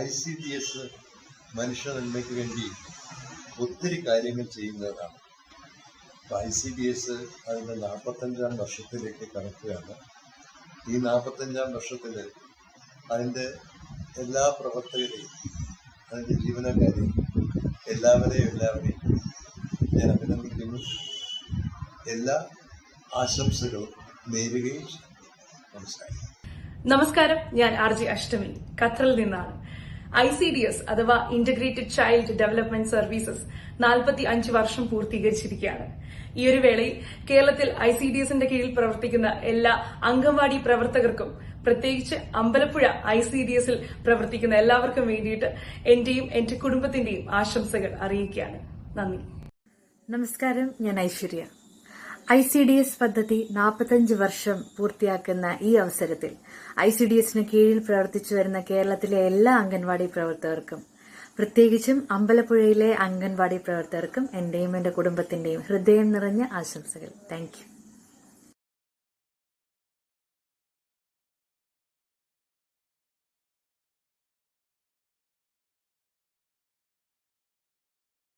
ICDS മനുഷ്യ നന്മയ്ക്ക് വേണ്ടി ഒത്തിരി കാര്യങ്ങൾ ചെയ്യുന്നതാണ്. ICDS അതിൻ്റെ 45-ാം വർഷത്തിലേക്ക് കടക്കുകയാണ്. ഈ 45-ാം വർഷത്തിൽ അതിൻ്റെ എല്ലാ പ്രവർത്തകരെയും, അതിൻ്റെ ജീവനക്കാരെയും എല്ലാവരെയും ഞാൻ അഭിനന്ദിക്കുന്നു. എല്ലാ ആശംസകളും നേരുകയും ചെയ്യും. നമസ്കാരം. ഞാൻ RJ അഷ്ടമി, ഖത്തറിൽ നിന്നാണ്. ICDS അഥവാ ഇന്റഗ്രേറ്റഡ് ചൈൽഡ് ഡെവലപ്മെന്റ് സർവീസസ് 45 വർഷം പൂർത്തീകരിച്ചിരിക്കുകയാണ്. ഈ ഒരു വേളയിൽ കേരളത്തിൽ ICDSന്റെ കീഴിൽ പ്രവർത്തിക്കുന്ന എല്ലാ അംഗൻവാടി പ്രവർത്തകർക്കും, പ്രത്യേകിച്ച് അമ്പലപ്പുഴ ICDSൽ പ്രവർത്തിക്കുന്ന എല്ലാവർക്കും വേണ്ടിയിട്ട് എന്റെയും എന്റെ കുടുംബത്തിന്റെയും ആശംസകൾ അറിയിക്കുകയാണ്. നന്ദി. നമസ്കാരം. ഞാൻ ഐശ്വര്യ. ICDS പദ്ധതി 45 വർഷം പൂർത്തിയാക്കുന്ന ഈ അവസരത്തിൽ ICDSന് കീഴിൽ പ്രവർത്തിച്ചു വരുന്ന കേരളത്തിലെ എല്ലാ അംഗൻവാടി പ്രവർത്തകർക്കും, പ്രത്യേകിച്ചും അമ്പലപ്പുഴയിലെ അംഗൻവാടി പ്രവർത്തകർക്കും എന്റെയും എന്റെ കുടുംബത്തിന്റെയും ഹൃദയം നിറഞ്ഞ ആശംസകൾ. Thank you.